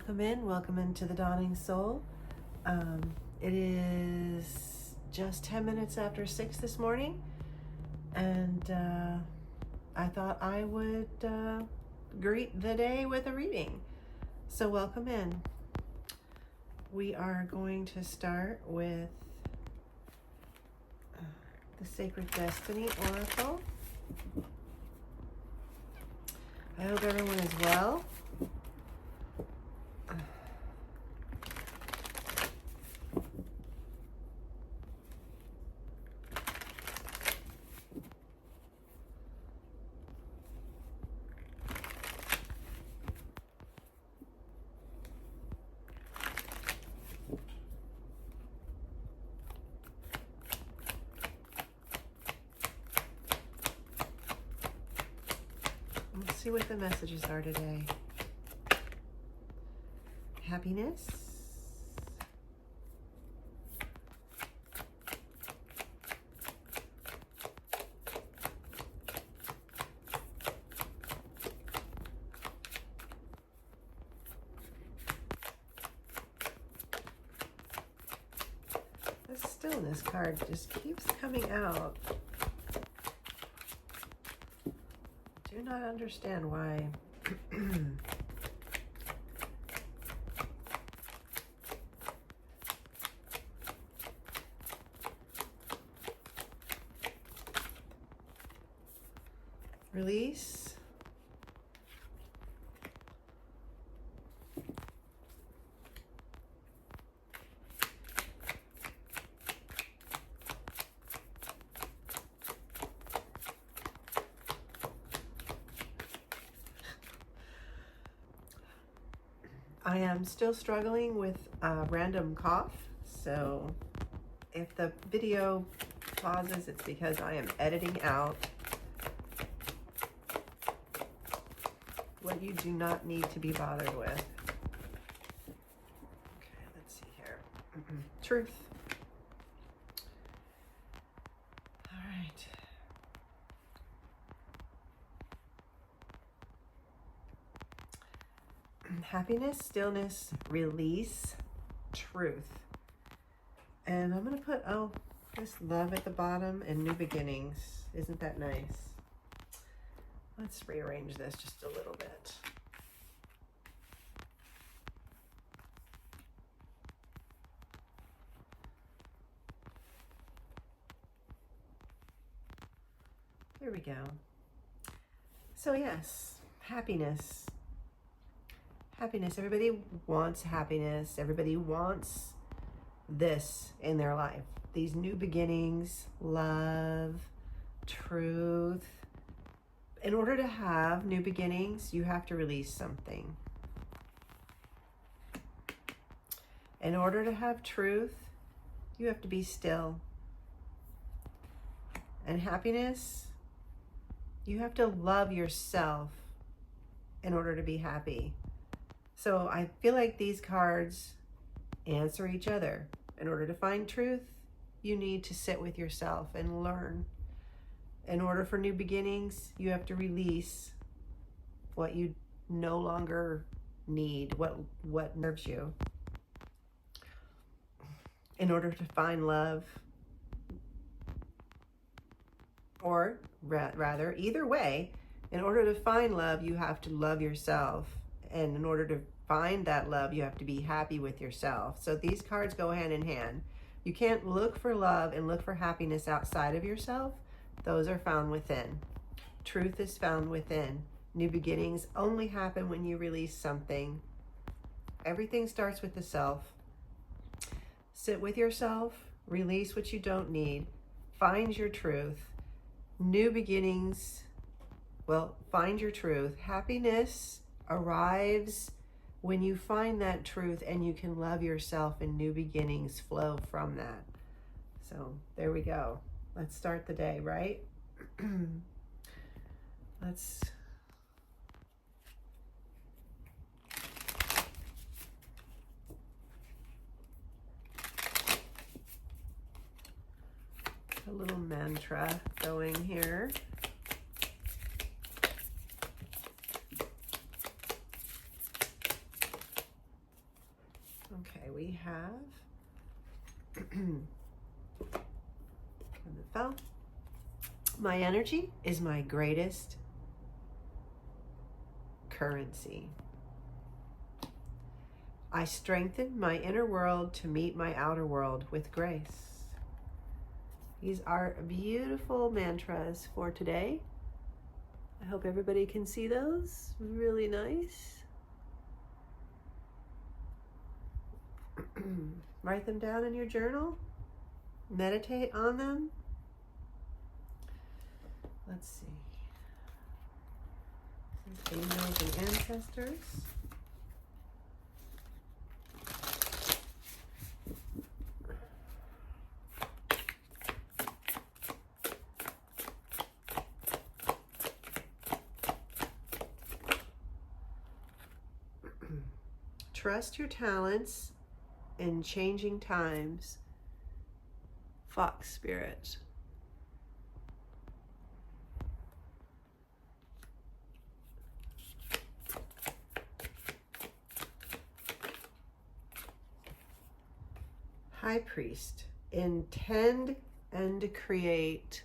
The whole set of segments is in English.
Welcome into the Dawning Soul. It is just 10 minutes after 6 this morning, and I thought I would greet the day with a reading. So welcome in. We are going to start with the Sacred Destiny Oracle. I hope everyone is well. Let's see what the messages are today. Happiness. The Stillness card just keeps coming out. Do not understand why. Release. I am still struggling with a random cough, so if the video pauses, it's because I am editing out what you do not need to be bothered with. Okay, let's see here. Truth. All right. Happiness, stillness, release, truth. And I'm going to put, this love at the bottom and new beginnings. Isn't that nice? Let's rearrange this just a little bit. There we go. So yes, happiness. Happiness. Everybody wants happiness. Everybody wants this in their life. These new beginnings, love, truth. In order to have new beginnings, you have to release something. In order to have truth, you have to be still. And happiness, you have to love yourself in order to be happy. So I feel like these cards answer each other. In order to find truth, you need to sit with yourself and learn. In order for new beginnings, you have to release what you no longer need, what nerves you. In order to find love, or rather, either way, in order to find love, you have to love yourself. And in order to find that love, you have to be happy with yourself. So these cards go hand in hand. You can't look for love and look for happiness outside of yourself. Those are found within. Truth is found within. New beginnings only happen when you release something. Everything starts with the self. Sit with yourself, release what you don't need, find your truth. New beginnings, find your truth. Happiness arrives when you find that truth and you can love yourself, and new beginnings flow from that. So there we go. Let's start the day, right? Let's a little mantra going here. Okay, we have fell. My energy is my greatest currency. I strengthen my inner world to meet my outer world with grace. These are beautiful mantras for today. I hope everybody can see those. Really nice. Write them down in your journal. Meditate on them. Let's see. Angels and ancestors. Trust your talents in changing times. Fox spirit. High priest. Intend and create.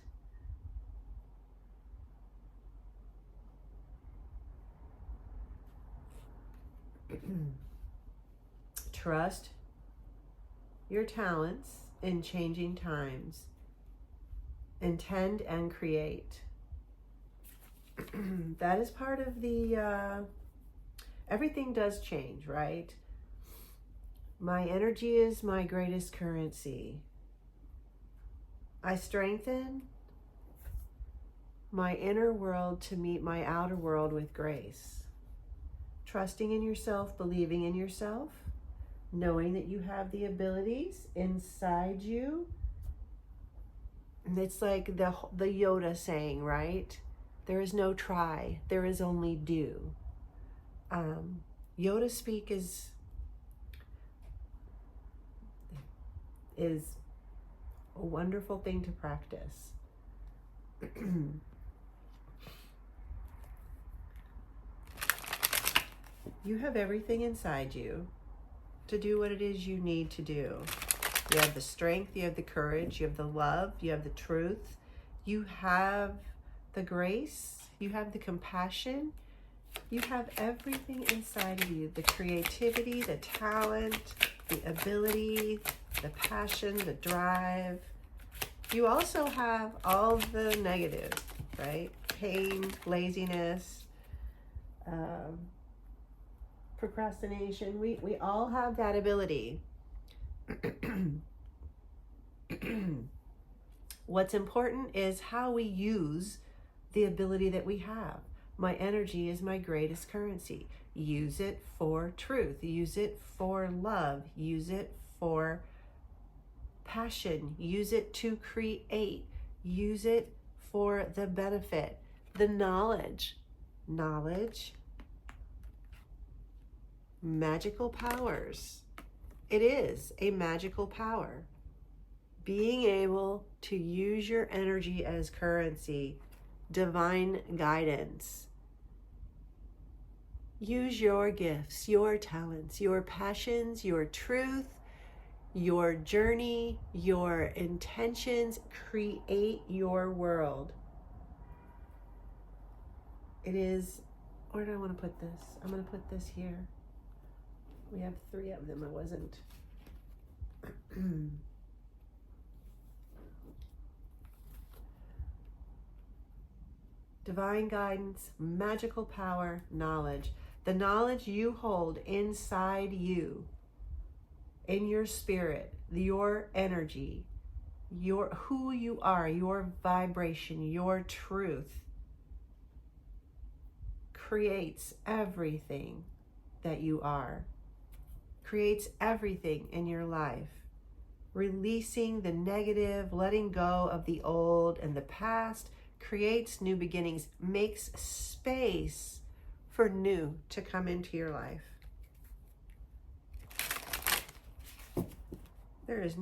Trust your talents in changing times. Intend and create. That is part of the, everything does change, right? My energy is my greatest currency. I strengthen my inner world to meet my outer world with grace. Trusting in yourself, believing in yourself, knowing that you have the abilities inside you. And it's like the Yoda saying, right? There is no try, there is only do. Yoda speak is a wonderful thing to practice. You have everything inside you to do what it is you need to do. You have the strength, you have the courage, you have the love, you have the truth, you have the grace, you have the compassion, you have everything inside of you, the creativity, the talent, the ability, the passion, the drive. You also have all the negative, right? Pain, laziness, procrastination. We all have that ability. What's important is how we use the ability that we have. My energy is my greatest currency. Use it for truth. Use it for love. Use it for passion. Use it to create. Use it for the benefit. The knowledge. Magical powers. It is a magical power. Being able to use your energy as currency, divine guidance. Use your gifts, your talents, your passions, your truth, your journey, your intentions. Create your world. It is, where do I want to put this? I'm going to put this here. We have 3 of them. I wasn't. Divine guidance, magical power, knowledge. The knowledge you hold inside you, in your spirit, your energy, your who you are, your vibration, your truth, creates everything that you are. Creates everything in your life. Releasing the negative, letting go of the old and the past, creates new beginnings, makes space for new to come into your life. There is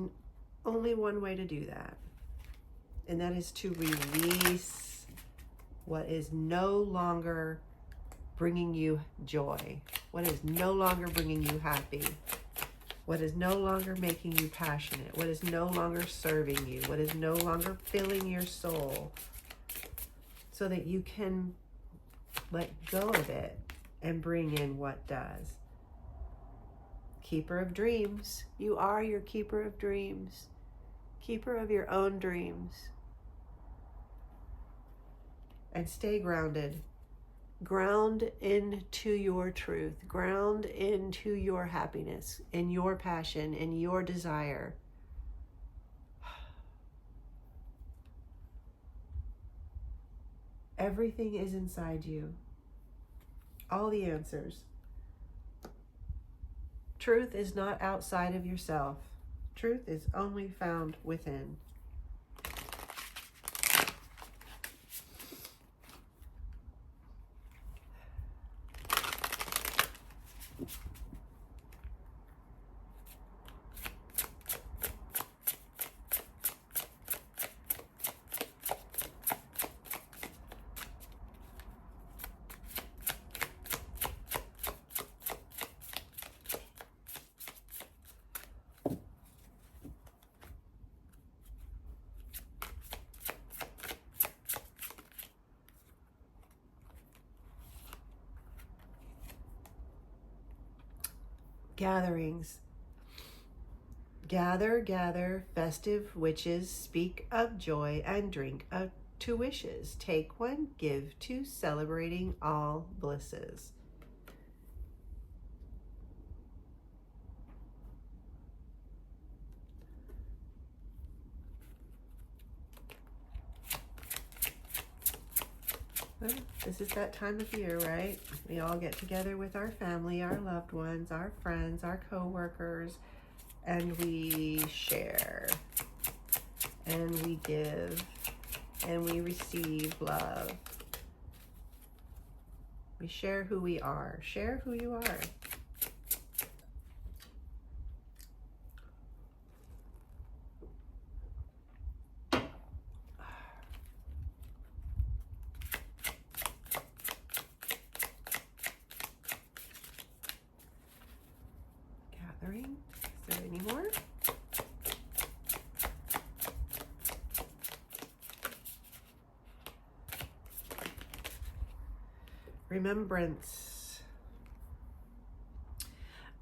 only one way to do that, and that is to release what is no longer bringing you joy, what is no longer bringing you happy. what is no longer making you passionate, what is no longer serving you, what is no longer filling your soul, so that you can let go of it and bring in what does. Keeper of dreams. You are your keeper of dreams. Keeper of your own dreams. And stay grounded. Ground into your truth. Ground into your happiness, in your passion, in your desire. Everything is inside you. All the answers. Truth is not outside of yourself. Truth is only found within. Gatherings. Gather, gather, festive witches, speak of joy and drink to wishes. Take one, give two, celebrating all blisses. Well, this is that time of year, right? We all get together with our family, our loved ones, our friends, our co-workers, and we share, and we give, and we receive love. We share who we are. Share who you are. Gathering. Is there any more? Remembrance.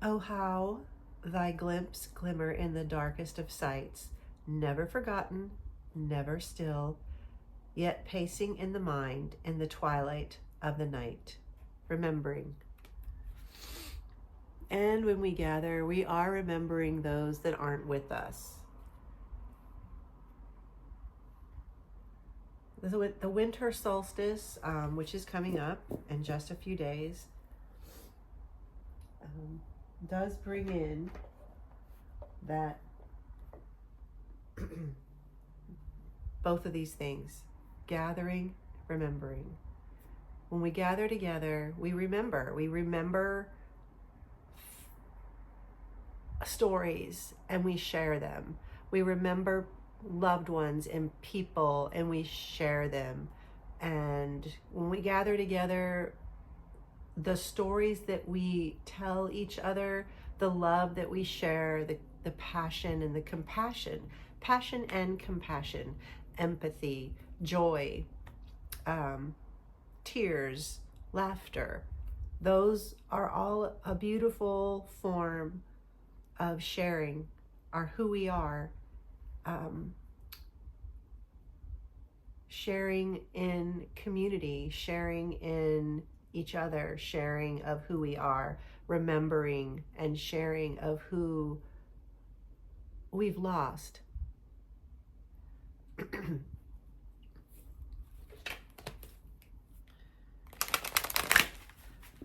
Oh, how thy glimpse glimmer in the darkest of sights, never forgotten, never still, yet pacing in the mind in the twilight of the night, remembering. And when we gather, we are remembering those that aren't with us. The winter solstice, which is coming up in just a few days, does bring in that both of these things, gathering, remembering. When we gather together, we remember stories and we share them. We remember loved ones and people and we share them. And when we gather together, the stories that we tell each other, the love that we share, the passion and the compassion, passion and compassion, empathy, joy, tears, laughter, those are all a beautiful form of sharing our who we are, sharing in community, sharing in each other, sharing of who we are, remembering and sharing of who we've lost.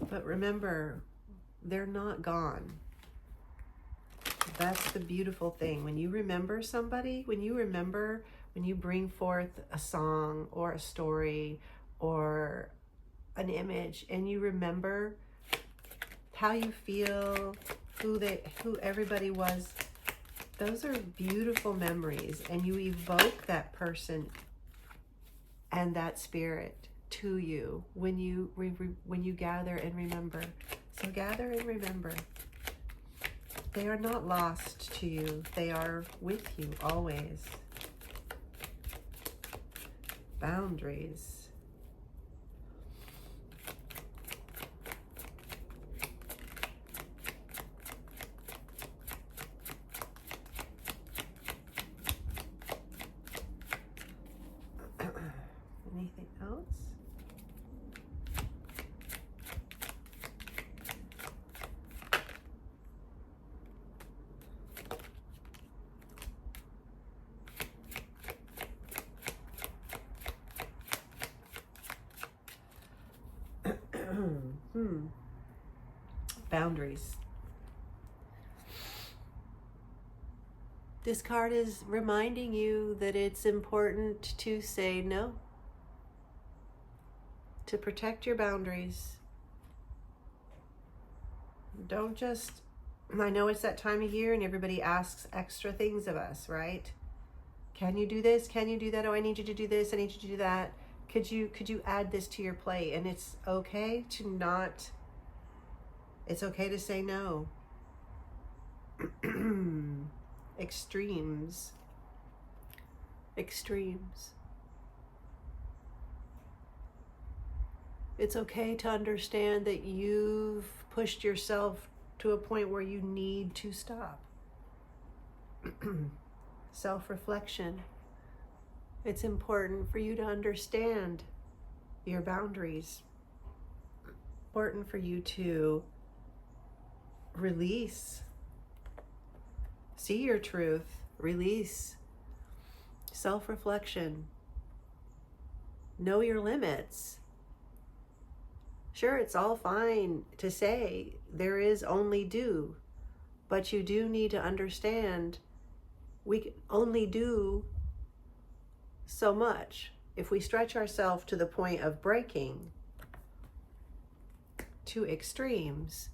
But remember, they're not gone. That's the beautiful thing. When you remember somebody, when you bring forth a song or a story or an image and you remember how you feel, who everybody was, those are beautiful memories, and you evoke that person and that spirit to you when you gather and remember. So gather and remember. They are not lost to you. They are with you always. Boundaries. Anything else? Boundaries. This card is reminding you that it's important to say no, to protect your boundaries. Don't just, I know it's that time of year and everybody asks extra things of us, right? Can you do this? Can you do that? Oh, I need you to do this. I need you to do that. Could you add this to your plate? And it's okay to not, it's okay to say no. Extremes. Extremes. It's okay to understand that you've pushed yourself to a point where you need to stop. Self-reflection. It's important for you to understand your boundaries. Important for you to release. See your truth. Release. Self-reflection. Know your limits. Sure, it's all fine to say there is only do, but you do need to understand we can only do so much. If we stretch ourselves to the point of breaking to extremes,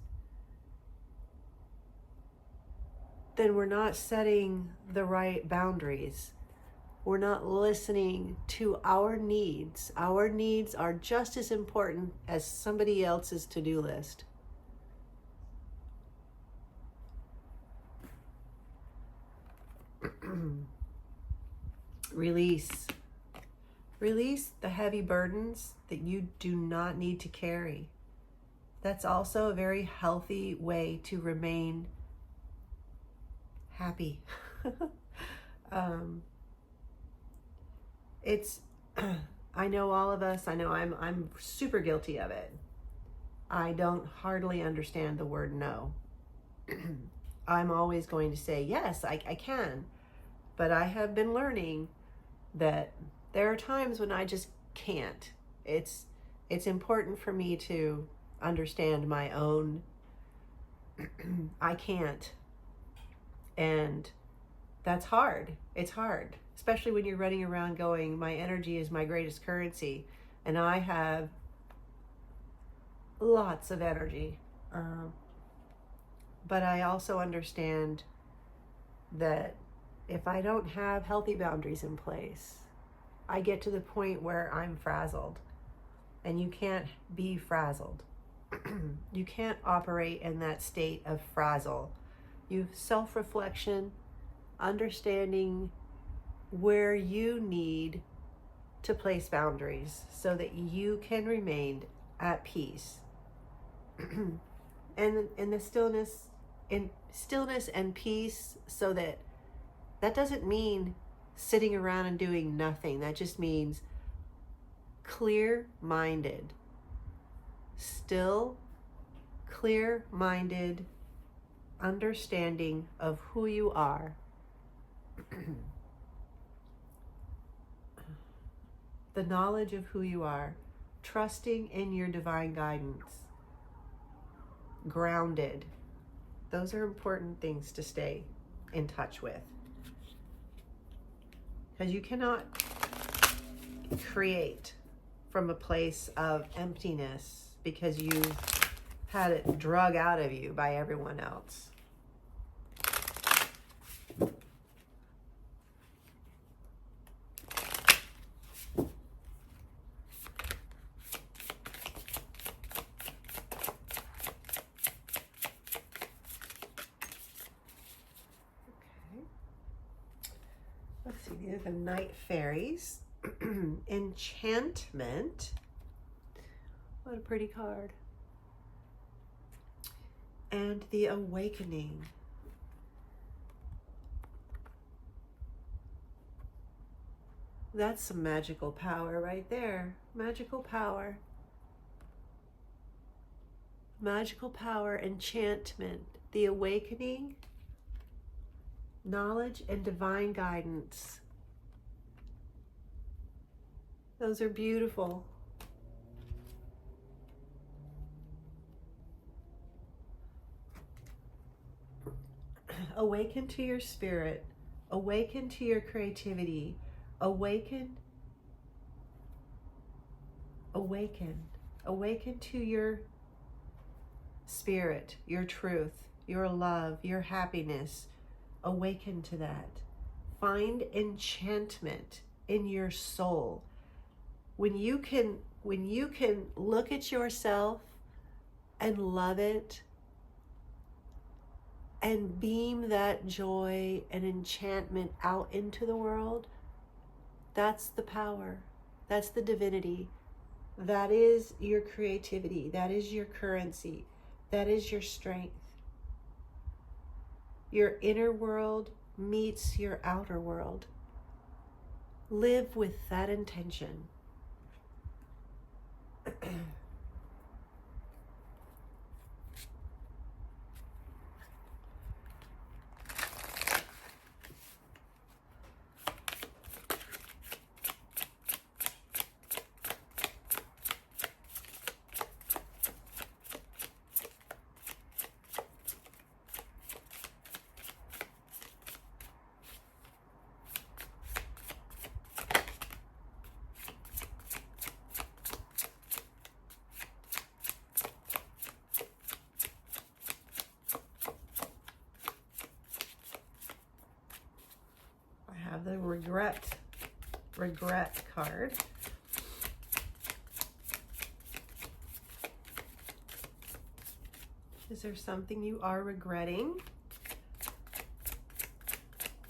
then we're not setting the right boundaries. We're not listening to our needs. Our needs are just as important as somebody else's to-do list. Release. Release the heavy burdens that you do not need to carry. That's also a very healthy way to remain happy. It's, I know all of us, I know I'm super guilty of it. I don't hardly understand the word no. I'm always going to say, yes, I can. But I have been learning that there are times when I just can't. It's important for me to understand my own, I can't. And that's hard. It's hard, especially when you're running around going, my energy is my greatest currency. And I have lots of energy. But I also understand that if I don't have healthy boundaries in place, I get to the point where I'm frazzled. And you can't be frazzled. You can't operate in that state of frazzle. You self-reflection, understanding where you need to place boundaries so that you can remain at peace. And in the stillness and peace, so that doesn't mean sitting around and doing nothing. That just means clear-minded. Still, clear-minded understanding of who you are. The knowledge of who you are. Trusting in your divine guidance. Grounded. Those are important things to stay in touch with. Because you cannot create from a place of emptiness because you had it drug out of you by everyone else. Let's see, these are the night fairies. Enchantment. What a pretty card. And the awakening. That's some magical power right there. Magical power. Magical power, enchantment, the awakening, knowledge, and divine guidance. Those are beautiful. Awaken to your spirit. Awaken to your creativity. Awaken. Awaken. Awaken to your spirit, your truth, your love, your happiness. Awaken to that. Find enchantment in your soul. When you can look at yourself and love it and beam that joy and enchantment out into the world, that's the power. That's the divinity. That is your creativity. That is your currency. That is your strength. Your inner world meets your outer world. Live with that intention. The regret card. Is there something you are regretting?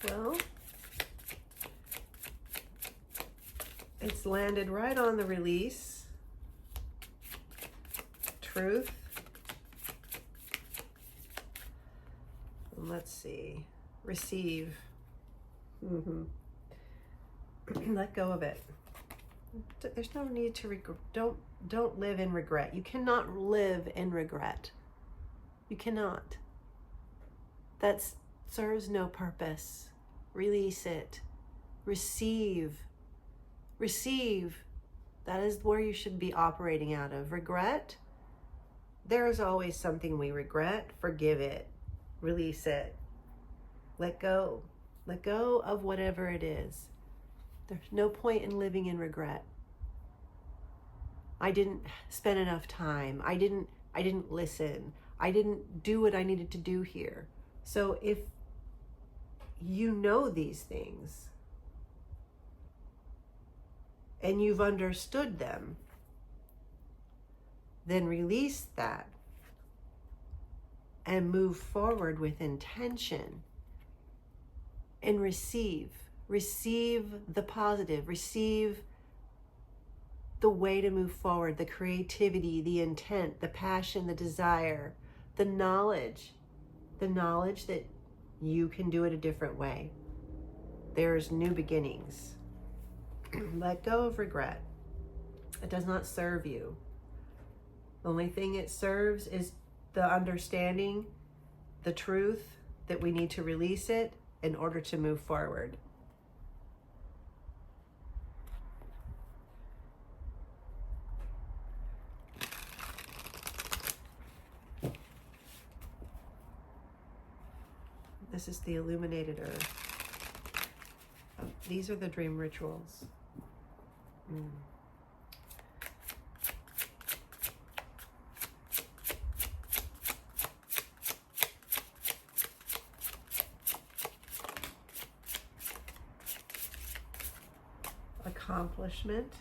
Well, it's landed right on the release. Truth. And let's see. Receive. Let go of it. There's no need to regret. Don't live in regret. You cannot live in regret. You cannot. That serves no purpose. Release it. Receive. Receive. That is where you should be operating out of. Regret. There is always something we regret. Forgive it. Release it. Let go. Let go of whatever it is. There's no point in living in regret. I didn't spend enough time. I didn't listen. I didn't do what I needed to do here. So if you know these things and you've understood them, then release that and move forward with intention. And receive the positive, receive the way to move forward, the creativity, the intent, the passion, the desire, the knowledge that you can do it a different way. There's new beginnings. Let go of regret. It does not serve you. The only thing it serves is the understanding, the truth that we need to release it in order to move forward. This is the illuminated earth. These are the dream rituals. Accomplishment.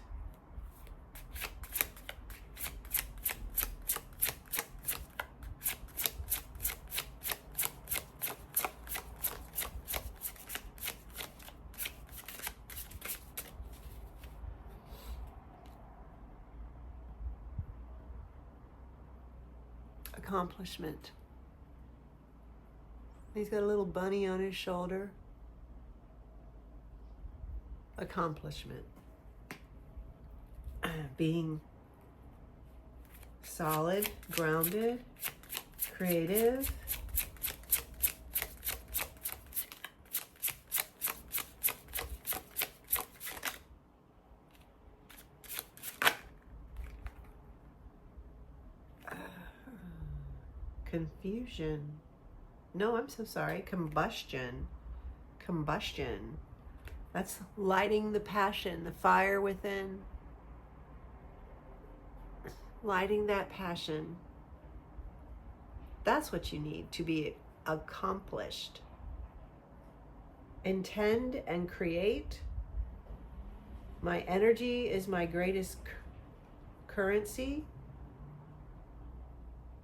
accomplishment. He's got a little bunny on his shoulder. Accomplishment. Being solid, grounded, creative. Confusion. No, I'm so sorry. Combustion. Combustion. That's lighting the passion, the fire within. Lighting that passion. That's what you need to be accomplished. Intend and create. My energy is my greatest currency.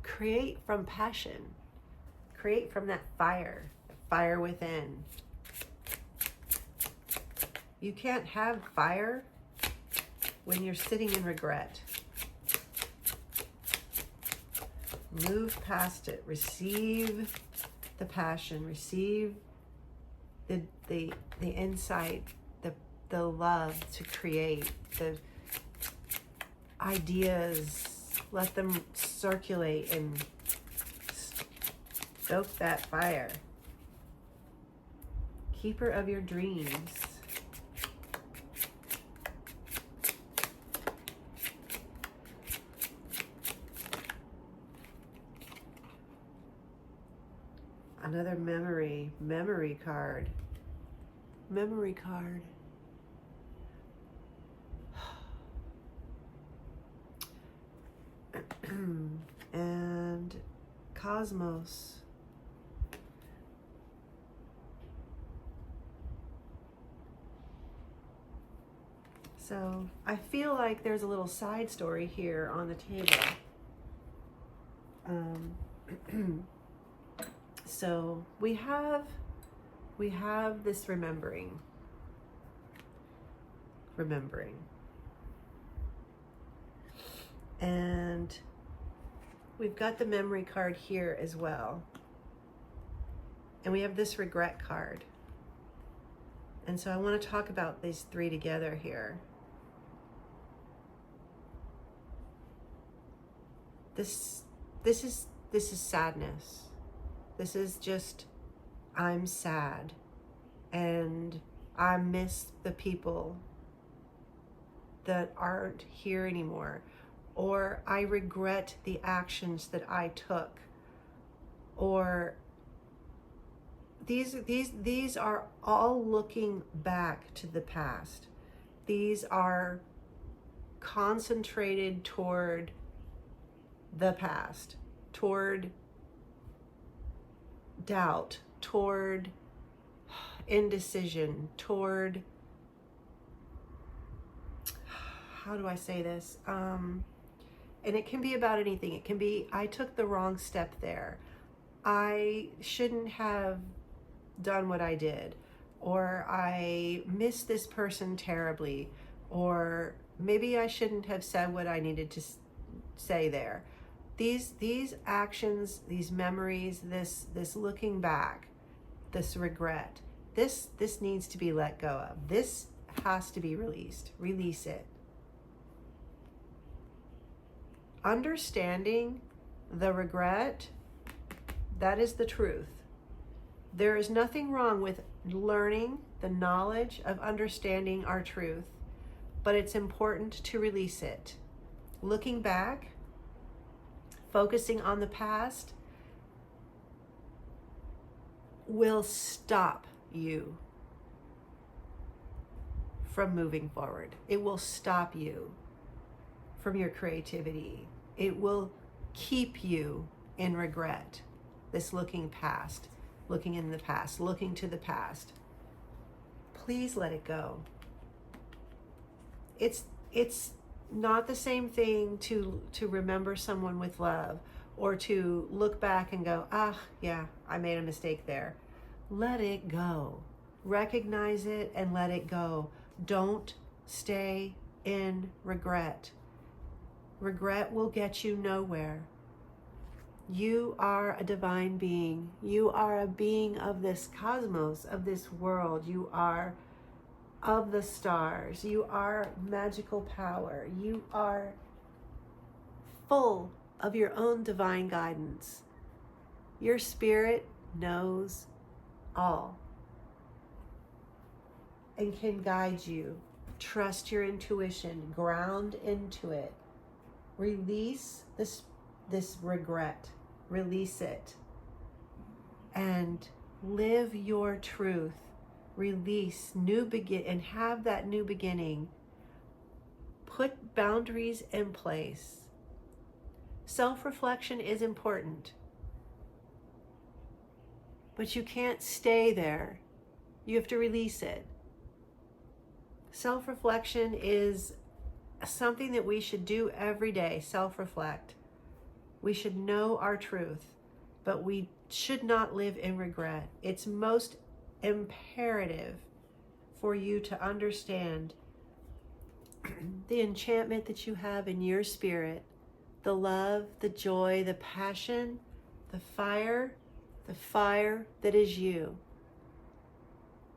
Create from passion. Create from that fire, the fire within. You can't have fire when you're sitting in regret. Move past it. Receive the passion. Receive the insight, the love to create, the ideas. Let them circulate and stoke that fire. Keeper of your dreams. Another memory card. Memory card. And Cosmos. So I feel like there's a little side story here on the table. So we have this remembering. And we've got the memory card here as well. And we have this regret card. And so I want to talk about these three together here. This is sadness. This is just, I'm sad and I miss the people that aren't here anymore, or I regret the actions that I took, or these are all looking back to the past. These are concentrated toward the past, toward doubt, toward indecision, toward, how do I say this? And it can be about anything. It can be, I took the wrong step there. I shouldn't have done what I did, or I missed this person terribly, or maybe I shouldn't have said what I needed to say there. These actions, these memories, this looking back, this regret, this needs to be let go of. This has to be released. Release it. Understanding the regret, that is the truth. There is nothing wrong with learning the knowledge of understanding our truth, but it's important to release it. Looking back, focusing on the past will stop you from moving forward. It will stop you from your creativity. It will keep you in regret. This looking past, looking in the past, looking to the past. Please let it go. It's not the same thing to remember someone with love, or to look back and go, yeah, I made a mistake there. Let it go. Recognize it and let it go. Don't stay in regret. Regret will get you nowhere. You are a divine being. You are a being of this cosmos, of this world. You are of the stars. You are magical power. You are full of your own divine guidance. Your spirit knows all and can guide you. Trust your intuition, ground into it. Release this regret, release it, and live your truth. Release and have that new beginning. Put boundaries in place. Self-reflection is important, but you can't stay there. You have to release it. Self-reflection is something that we should do every day. Self-reflect. We should know our truth, but we should not live in regret. It's most imperative for you to understand the enchantment that you have in your spirit, the love, the joy, the passion, the fire that is you.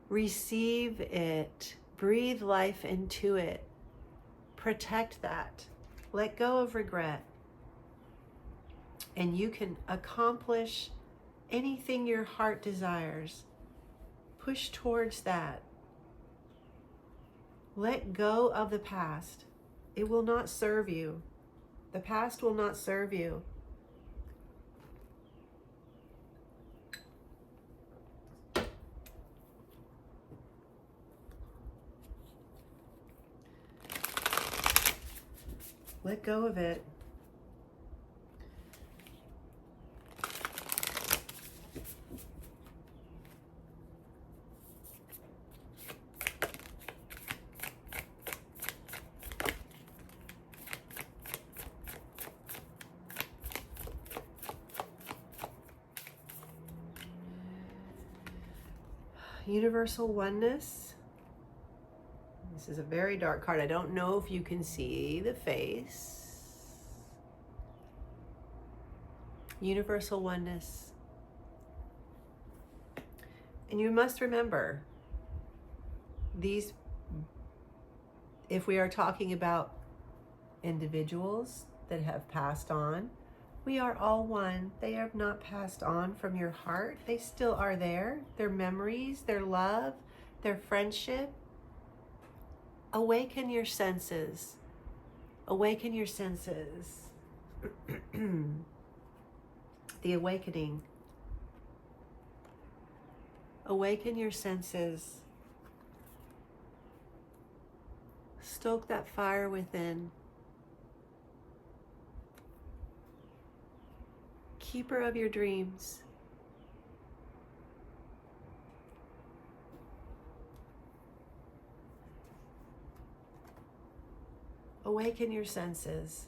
Receive it. Breathe life into it. Protect that. Let go of regret. And you can accomplish anything your heart desires. Push towards that. Let go of the past. It will not serve you. The past will not serve you. Let go of it. Universal oneness. This is a very dark card. I don't know if you can see the face. Universal oneness. And you must remember, these, if we are talking about individuals that have passed on, we are all one. They have not passed on from your heart. They still are there. Their memories, their love, their friendship. Awaken your senses. Awaken your senses. The awakening. Awaken your senses. Stoke that fire within. Keeper of your dreams. Awaken your senses.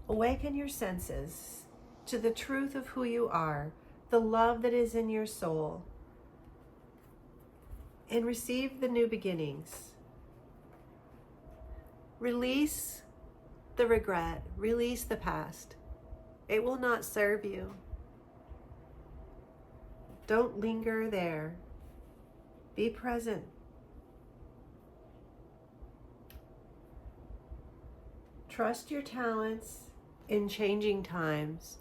Awaken your senses to the truth of who you are, the love that is in your soul, and receive the new beginnings. Release the regret. Release the past. It will not serve you. Don't linger there. Be present. Trust your talents in changing times.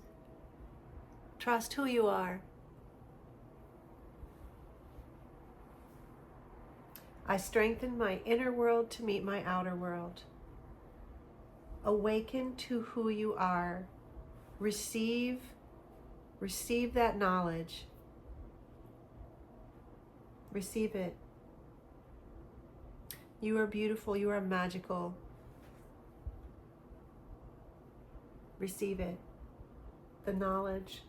Trust who you are. I strengthen my inner world to meet my outer world. Awaken to who you are. Receive that knowledge. Receive it. You are beautiful. You are magical. Receive it. The knowledge,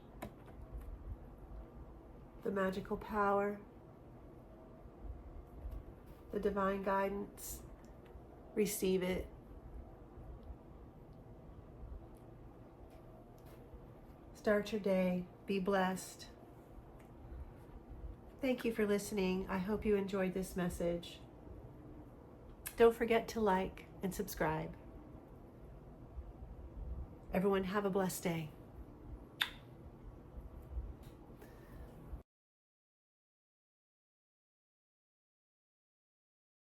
the magical power, the divine guidance. Receive it. Start your day. Be blessed. Thank you for listening. I hope you enjoyed this message. Don't forget to like and subscribe. Everyone have a blessed day.